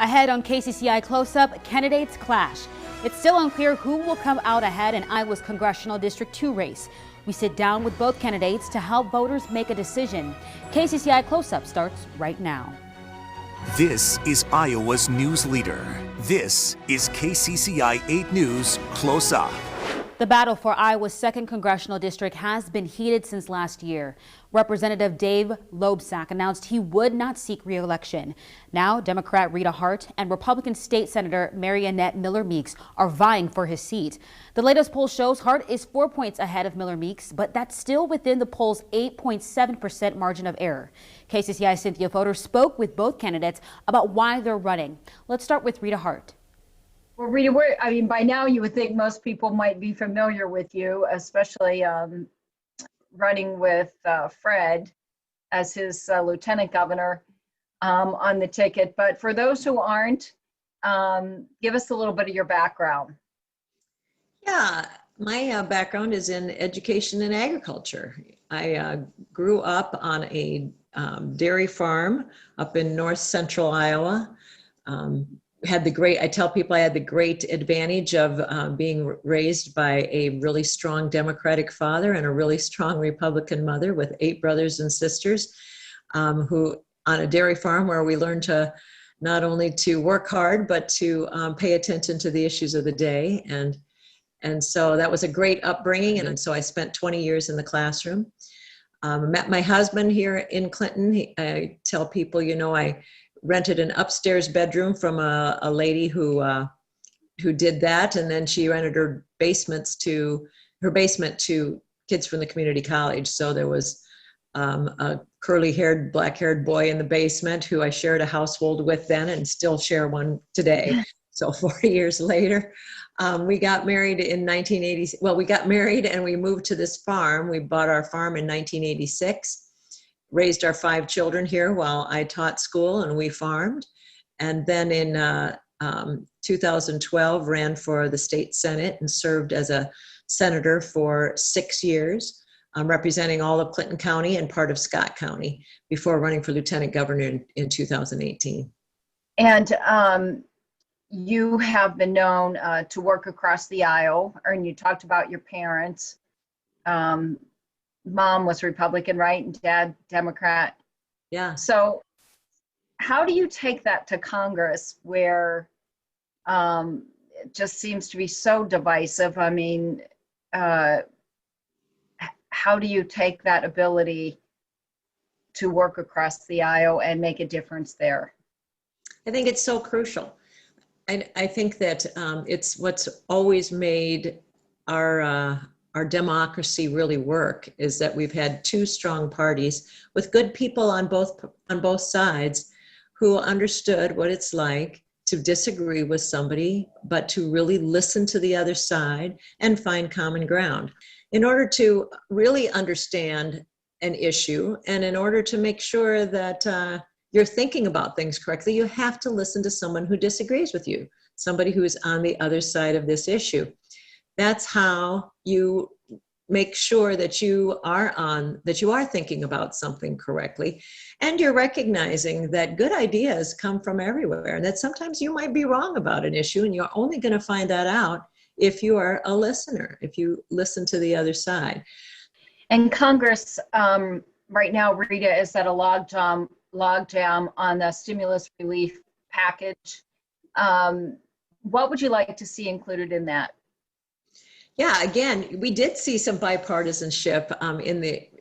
Ahead on KCCI Close-Up, candidates clash. It's still unclear who will come out ahead in Iowa's Congressional District 2 race. We sit down with both candidates to help voters make a decision. KCCI Close-Up starts right now. This is Iowa's news leader. This is KCCI 8 News Close Up. The battle for Iowa's 2nd Congressional District has been heated since last year. Representative Dave Loebsack announced he would not seek re-election. Now, Democrat Rita Hart and Republican State Senator Mary Annette Miller Meeks are vying for his seat. The latest poll shows Hart is 4 points ahead of Miller Meeks, but that's still within the poll's 8.7% margin of error. KCCI Cynthia Fodor spoke with both candidates about why they're running. Let's start with Rita Hart. Well, Rita, by now you would think most people might be familiar with you, especially running with Fred as his lieutenant governor on the ticket. But for those who aren't, give us a little bit of your background. Yeah, my background is in education and agriculture. I grew up on a dairy farm up in north central Iowa. I tell people I had the great advantage of being raised by a really strong Democratic father and a really strong Republican mother with 8 brothers and sisters who on a dairy farm where we learned to not only to work hard, but to pay attention to the issues of the day. And so that was a great upbringing. And so I spent 20 years in the classroom. Met my husband here in Clinton. I tell people, I rented an upstairs bedroom from a lady who did that, and then she rented her basement to kids from the community college. So there was a curly-haired, black-haired boy in the basement who I shared a household with then, and still share one today. So 40 years later, we got married in 1980. Well, we got married and we moved to this farm. We bought our farm in 1986. Raised our 5 children here while I taught school and we farmed. And then in 2012 ran for the state senate and served as a senator for 6 years, representing all of Clinton County and part of Scott County before running for lieutenant governor in 2018. And you have been known to work across the aisle, and you talked about your parents. Mom was Republican, right? And Dad, Democrat. Yeah. So how do you take that to Congress where it just seems to be so divisive? I mean, how do you take that ability to work across the aisle and make a difference there? I think it's so crucial. I think that it's what's always made our democracy really work is that we've had 2 strong parties with good people on both sides who understood what it's like to disagree with somebody, but to really listen to the other side and find common ground. In order to really understand an issue and in order to make sure that you're thinking about things correctly, you have to listen to someone who disagrees with you, somebody who is on the other side of this issue. That's how you make sure that you are thinking about something correctly, and you're recognizing that good ideas come from everywhere, and that sometimes you might be wrong about an issue, and you're only going to find that out if you are a listener, if you listen to the other side. And Congress right now, Rita, is at a logjam on the stimulus relief package. What would you like to see included in that? Yeah, again, we did see some bipartisanship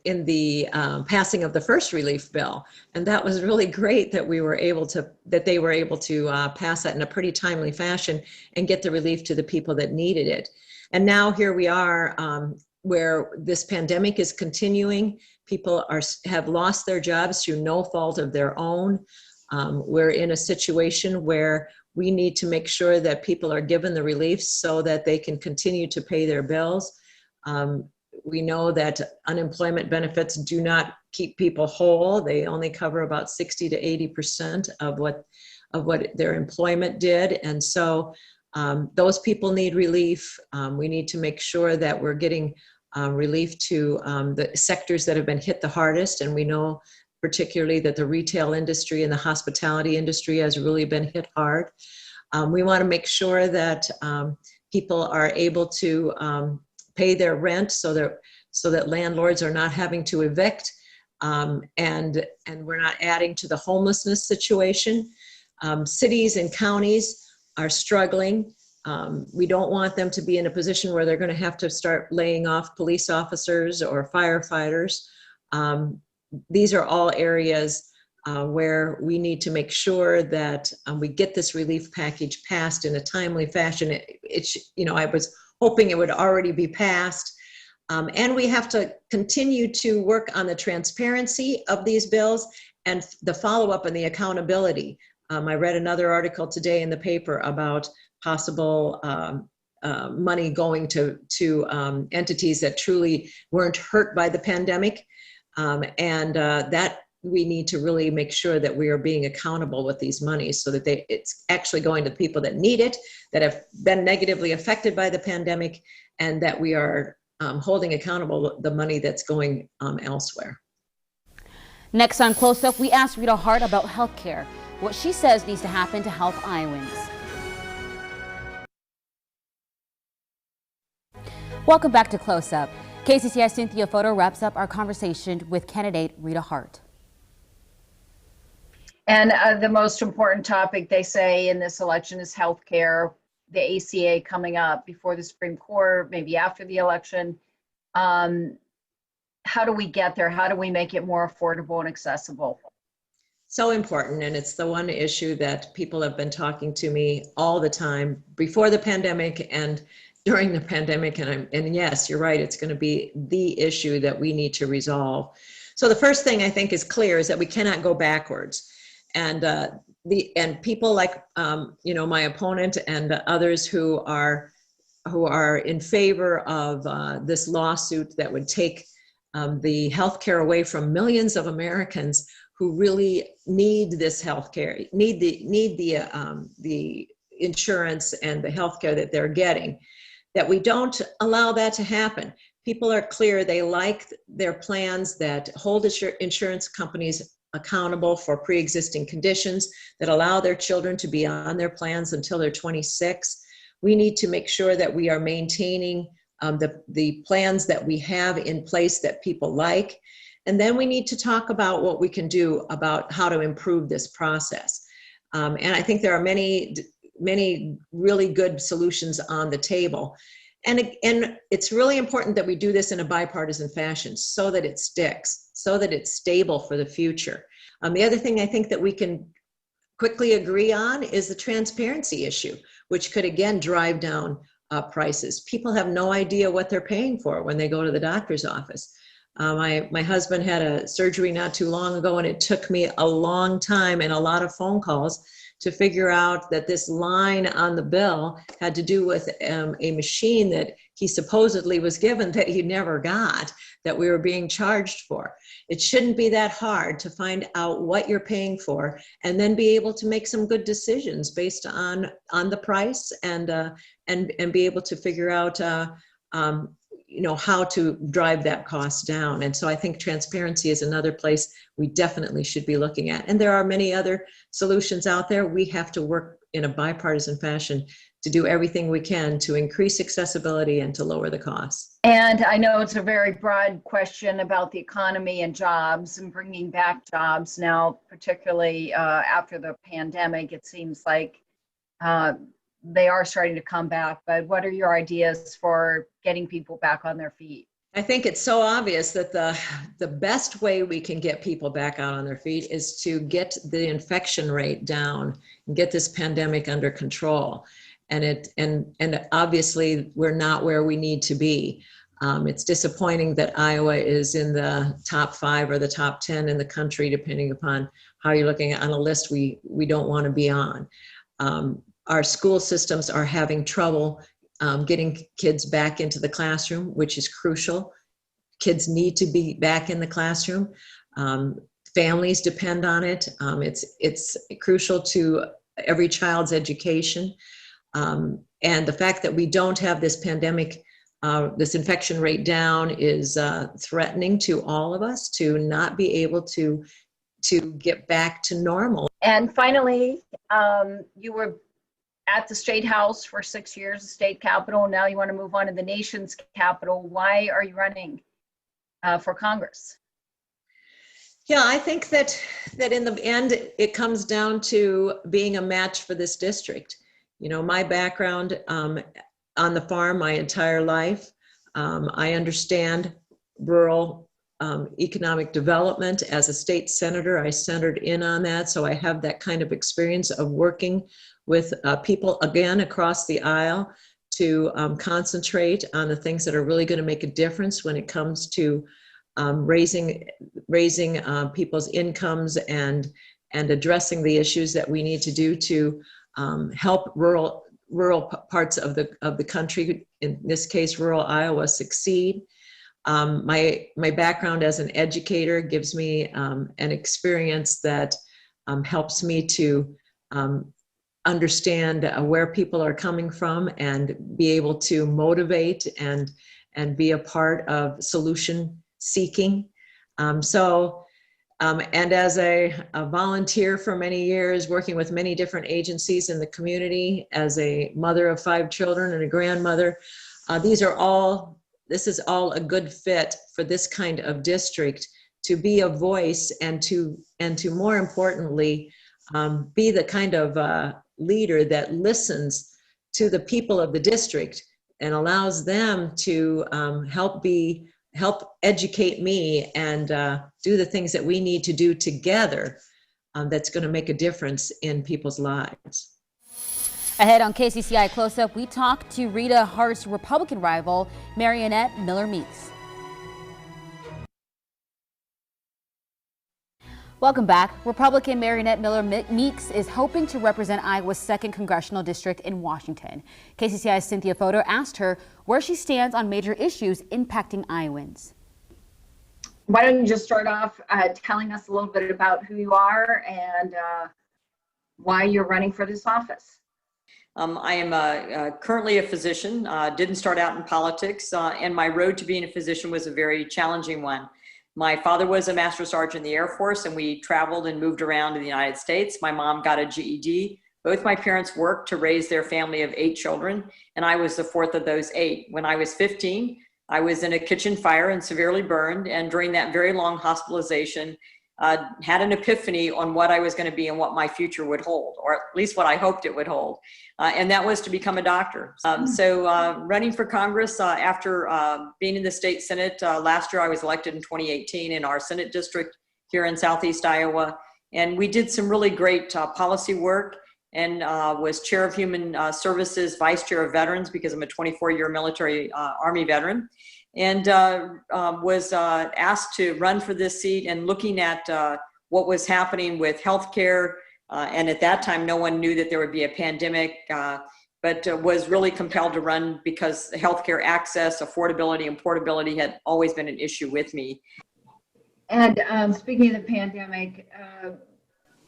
in the passing of the first relief bill, and that was really great that they were able to pass that in a pretty timely fashion and get the relief to the people that needed it. And now here we are, where this pandemic is continuing. People have lost their jobs through no fault of their own. We're in a situation where we need to make sure that people are given the relief so that they can continue to pay their bills. We know that unemployment benefits do not keep people whole. They only cover about 60 to 80% of what their employment did. And so those people need relief. We need to make sure that we're getting relief to the sectors that have been hit the hardest. And we know particularly that the retail industry and the hospitality industry has really been hit hard. We want to make sure that people are able to pay their rent so that landlords are not having to evict, and we're not adding to the homelessness situation. Cities and counties are struggling. We don't want them to be in a position where they're going to have to start laying off police officers or firefighters. These are all areas where we need to make sure that we get this relief package passed in a timely fashion. I was hoping it would already be passed. And we have to continue to work on the transparency of these bills and the follow-up and the accountability. I read another article today in the paper about possible money going to entities that truly weren't hurt by the pandemic. That we need to really make sure that we are being accountable with these monies so that it's actually going to the people that need it, that have been negatively affected by the pandemic, and that we are holding accountable the money that's going elsewhere. Next on Close Up, we asked Rita Hart about health care, what she says needs to happen to help Iowans. Welcome back to Close Up. KCCI's Cynthia Photo wraps up our conversation with candidate Rita Hart. And the most important topic, they say, in this election is health care. The ACA coming up before the Supreme Court, maybe after the election. How do we get there? How do we make it more affordable and accessible? So important, and it's the one issue that people have been talking to me all the time before the pandemic and during the pandemic, and yes, you're right, it's going to be the issue that we need to resolve. So the first thing I think is clear is that we cannot go backwards, and people like my opponent and others who are in favor of this lawsuit that would take the health care away from millions of Americans who really need this health care, need the insurance and the health care that they're getting, that we don't allow that to happen. People are clear, they like their plans that hold insurance companies accountable for pre-existing conditions, that allow their children to be on their plans until they're 26. We need to make sure that we are maintaining the plans that we have in place that people like. And then we need to talk about what we can do about how to improve this process. And I think there are many really good solutions on the table. And it's really important that we do this in a bipartisan fashion so that it sticks, so that it's stable for the future. The other thing I think that we can quickly agree on is the transparency issue, which could again drive down prices. People have no idea what they're paying for when they go to the doctor's office. My husband had a surgery not too long ago, and it took me a long time and a lot of phone calls to figure out that this line on the bill had to do with a machine that he supposedly was given that he never got, that we were being charged for. It shouldn't be that hard to find out what you're paying for and then be able to make some good decisions based on the price and be able to figure out how to drive that cost down. And so I think transparency is another place we definitely should be looking at. And there are many other solutions out there. We have to work in a bipartisan fashion to do everything we can to increase accessibility and to lower the costs. And I know it's a very broad question about the economy and jobs and bringing back jobs now, particularly after the pandemic. It seems like they are starting to come back, but what are your ideas for getting people back on their feet? I think it's so obvious that the best way we can get people back out on their feet is to get the infection rate down and get this pandemic under control. And obviously we're not where we need to be. It's disappointing that Iowa is in the top 5 or the top 10 in the country, depending upon how you're looking at on a list we don't want to be on. Our school systems are having trouble getting kids back into the classroom, which is crucial. Kids need to be back in the classroom. Families depend on it. It's crucial to every child's education. And the fact that we don't have this pandemic, this infection rate down is threatening to all of us to not be able to to get back to normal. And finally, you were at the State House for 6 years, the state capitol. Now you want to move on to the nation's capital. Why are you running for Congress? Yeah, I think that in the end, it comes down to being a match for this district. You know, my background on the farm my entire life, I understand rural economic development. As a state senator, I centered in on that. So I have that kind of experience of working with people, again, across the aisle to concentrate on the things that are really going to make a difference when it comes to raising people's incomes and addressing the issues that we need to do to help rural parts of the country, in this case, rural Iowa, succeed. My background as an educator gives me an experience that helps me to understand where people are coming from and be able to motivate and be a part of solution seeking. And as a volunteer for many years, working with many different agencies in the community, as a mother of 5 children and a grandmother, this is all a good fit for this kind of district to be a voice and to more importantly, be the kind of leader that listens to the people of the district and allows them to help educate me and do the things that we need to do together that's going to make a difference in people's lives. Ahead on KCCI Close-Up, we talk to Rita Hart's Republican rival, Mariannette Miller Meeks. Welcome back. Republican Mariannette Miller Meeks is hoping to represent Iowa's 2nd congressional district in Washington. KCCI's Cynthia Fodor asked her where she stands on major issues impacting Iowans. Why don't you just start off telling us a little bit about who you are and why you're running for this office? I am currently a physician, didn't start out in politics, and my road to being a physician was a very challenging one. My father was a Master Sergeant in the Air Force, and we traveled and moved around in the United States. My mom got a GED. Both my parents worked to raise their family of 8 children, and I was the 4th of those 8. When I was 15, I was in a kitchen fire and severely burned, and during that very long hospitalization, had an epiphany on what I was going to be and what my future would hold, or at least what I hoped it would hold. And that was to become a doctor. So running for Congress after being in the state Senate last year, I was elected in 2018 in our Senate district here in Southeast Iowa. And we did some really great policy work and was chair of human services, vice chair of veterans, because I'm a 24-year military Army veteran. And was asked to run for this seat and looking at what was happening with healthcare. And at that time, no one knew that there would be a pandemic, but was really compelled to run because healthcare access, affordability, and portability had always been an issue with me. And speaking of the pandemic,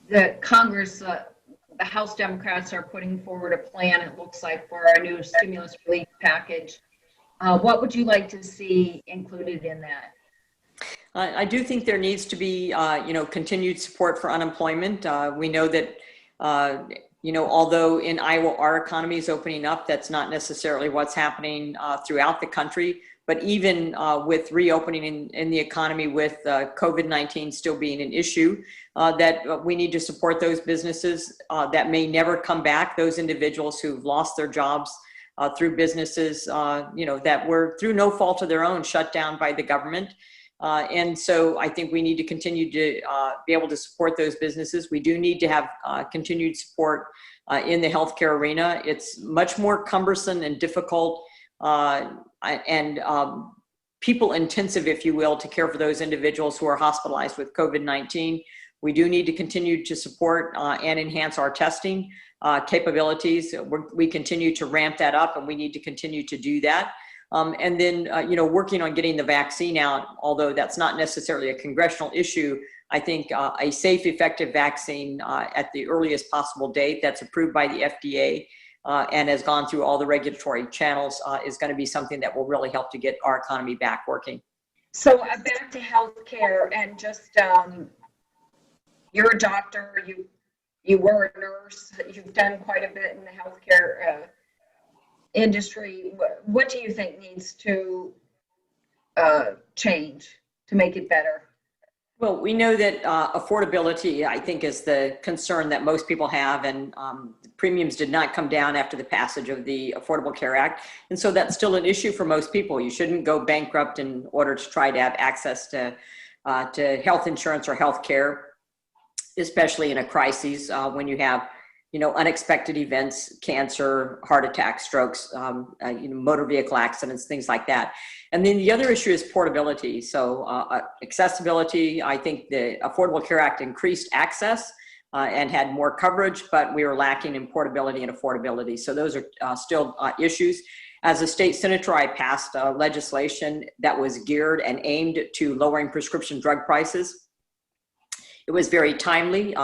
the Congress, the House Democrats are putting forward a plan, it looks like, for our new stimulus relief package. What would you like to see included in that? I do think there needs to be, continued support for unemployment. We know that, although in Iowa our economy is opening up, that's not necessarily what's happening throughout the country. But even with reopening in the economy, with COVID-19 still being an issue, that we need to support those businesses that may never come back, those individuals who've lost their jobs through businesses, that were through no fault of their own shut down by the government. And so I think we need to continue to be able to support those businesses. We do need to have continued support in the healthcare arena. It's much more cumbersome and difficult and people intensive, if you will, to care for those individuals who are hospitalized with COVID-19. We do need to continue to support and enhance our testing capabilities. We continue to ramp that up, and we need to continue to do that. And then, working on getting the vaccine out, although that's not necessarily a congressional issue, I think a safe, effective vaccine at the earliest possible date that's approved by the FDA and has gone through all the regulatory channels is going to be something that will really help to get our economy back working. So back to healthcare and just you're a doctor, you were a nurse, you've done quite a bit in the healthcare industry. What do you think needs to change to make it better? Well, we know that affordability, I think, is the concern that most people have, and premiums did not come down after the passage of the Affordable Care Act. And so that's still an issue for most people. You shouldn't go bankrupt in order to try to have access to health insurance or health care, especially in a crisis when you have, unexpected events, cancer, heart attacks, strokes, motor vehicle accidents, things like that. And then the other issue is portability. So accessibility, I think the Affordable Care Act increased access and had more coverage, but we were lacking in portability and affordability. So those are still issues. As a state senator, I passed legislation that was geared and aimed to lowering prescription drug prices. It was very timely.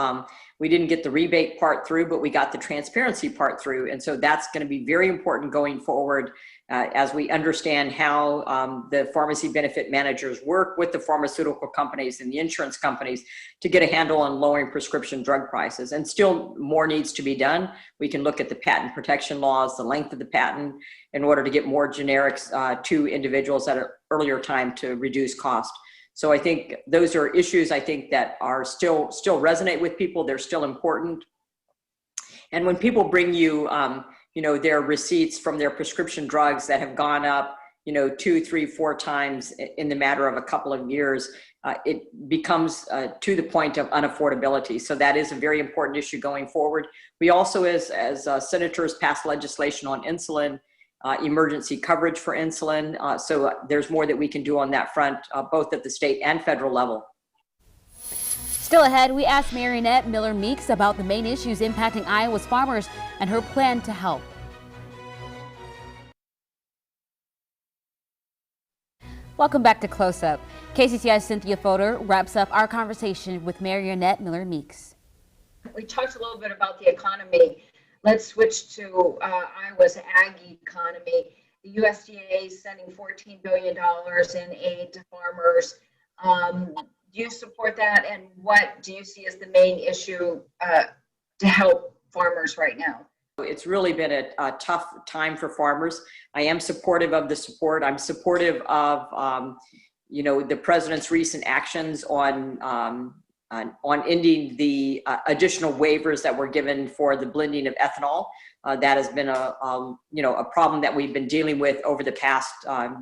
We didn't get the rebate part through, but we got the transparency part through. And so that's going to be very important going forward as we understand how the pharmacy benefit managers work with the pharmaceutical companies and the insurance companies to get a handle on lowering prescription drug prices. And still more needs to be done. We can look at the patent protection laws, the length of the patent, in order to get more generics to individuals at an earlier time to reduce cost. So I think those are issues I think that are still resonate with people. They're still important. And when people bring you, their receipts from their prescription drugs that have gone up, 2, 3, 4 times in the matter of a couple of years, it becomes to the point of unaffordability. So that is a very important issue going forward. We also, as senators, passed legislation on insulin, emergency coverage for insulin. So there's more that we can do on that front, both at the state and federal level. Still ahead, we asked Marionette Miller Meeks about the main issues impacting Iowa's farmers and her plan to help. Welcome back to Close Up. KCCI's Cynthia Fodor wraps up our conversation with Marionette Miller Meeks. We talked a little bit about the economy. Let's switch to Iowa's ag economy. The USDA is sending $14 billion in aid to farmers. Do you support that? And what do you see as the main issue to help farmers right now? It's really been a tough time for farmers. I am supportive of the support. I'm supportive of, the president's recent actions on ending the additional waivers that were given for the blending of ethanol. That has been a problem that we've been dealing with over the past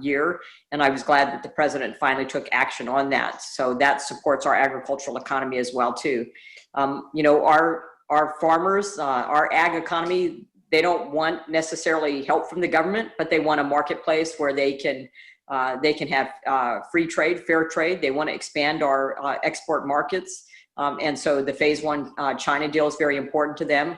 year. And I was glad that the president finally took action on that. So that supports our agricultural economy as well too. Our farmers, our ag economy, they don't want necessarily help from the government, but they want a marketplace where they can have free trade, fair trade. They want to expand our export markets. And so the phase 1 China deal is very important to them.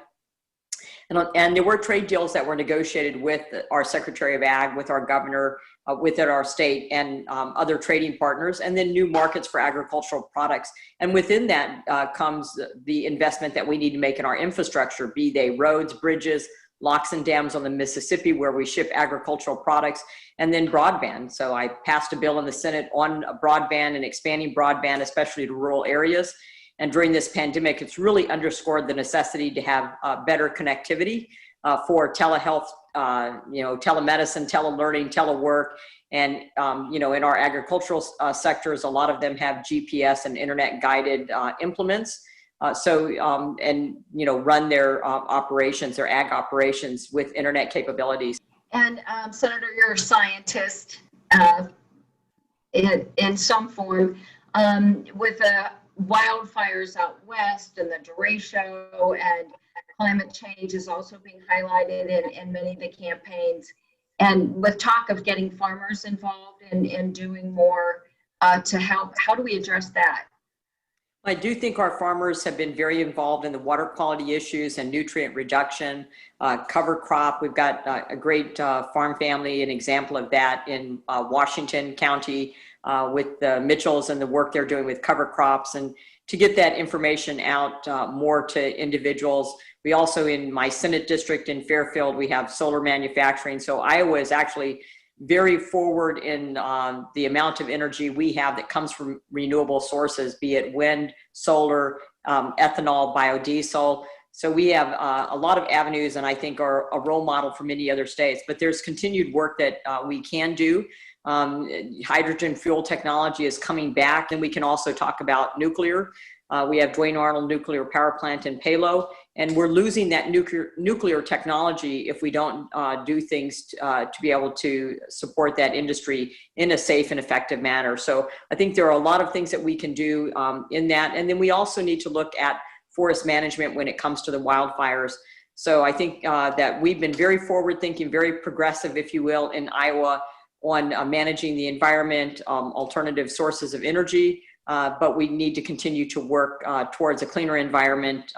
And there were trade deals that were negotiated with our Secretary of Ag, with our governor, within our state, and other trading partners, and then new markets for agricultural products. And within that comes the investment that we need to make in our infrastructure, be they roads, bridges, locks and dams on the Mississippi where we ship agricultural products, and then broadband. So I passed a bill in the Senate on broadband and expanding broadband, especially to rural areas. And during this pandemic, it's really underscored the necessity to have better connectivity for telehealth, telemedicine, telelearning, telework. And, in our agricultural sectors, a lot of them have GPS and internet guided implements. Run their operations, their ag operations with internet capabilities. And Senator, you're a scientist in some form. With the wildfires out west and the derecho and climate change is also being highlighted in many of the campaigns. And with talk of getting farmers involved in doing more to help, how do we address that? I do think our farmers have been very involved in the water quality issues and nutrient reduction, cover crop. We've got a great farm family, an example of that in Washington County with the Mitchells and the work they're doing with cover crops, and to get that information out more to individuals. We also, in my Senate district in Fairfield, we have solar manufacturing. So Iowa is actually very forward in the amount of energy we have that comes from renewable sources, be it wind, solar, ethanol, biodiesel. So we have a lot of avenues, and I think are a role model for many other states. But there's continued work that we can do. Hydrogen fuel technology is coming back, and we can also talk about nuclear. We have Duane Arnold Nuclear Power Plant in Palo, and we're losing that nuclear technology if we don't do things to be able to support that industry in a safe and effective manner. So I think there are a lot of things that we can do in that. And then we also need to look at forest management when it comes to the wildfires. So I think that we've been very forward thinking, very progressive, if you will, in Iowa on managing the environment, alternative sources of energy, but we need to continue to work towards a cleaner environment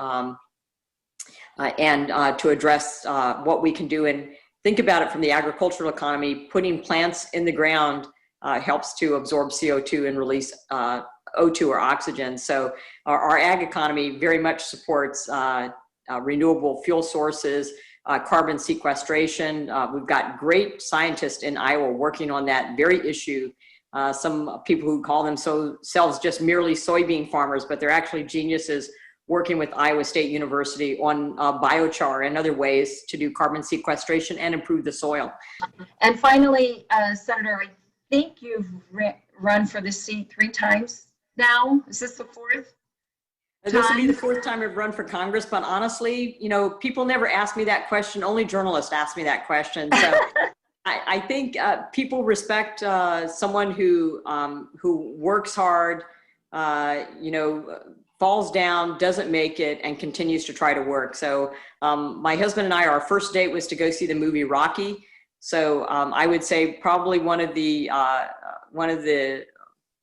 and to address what we can do. And think about it from the agricultural economy. Putting plants in the ground helps to absorb CO2 and release O2 or oxygen. So our ag economy very much supports renewable fuel sources, carbon sequestration. We've got great scientists in Iowa working on that very issue. Some people who call themselves just merely soybean farmers, but they're actually geniuses working with Iowa State University on biochar and other ways to do carbon sequestration and improve the soil. And finally, Senator, I think you've run for the seat 3 times now. Is this the 4th? This will be the 4th time I've run for Congress, but honestly, people never ask me that question. Only journalists ask me that question. So I think people respect someone who works hard, falls down, doesn't make it, and continues to try to work. So my husband and I, our first date was to go see the movie Rocky. So I would say probably one of the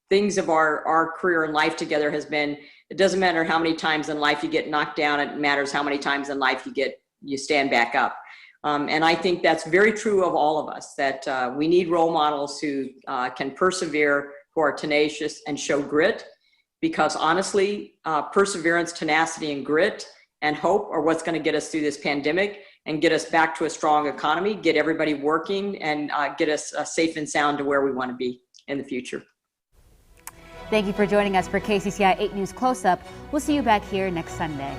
things of our career in life together has been, it doesn't matter how many times in life you get knocked down, it matters how many times in life you stand back up. And I think that's very true of all of us, that we need role models who can persevere, who are tenacious and show grit, because honestly, perseverance, tenacity, and grit and hope are what's going to get us through this pandemic and get us back to a strong economy, get everybody working, and get us safe and sound to where we want to be in the future. Thank you for joining us for KCCI 8 News Close-Up. We'll see you back here next Sunday.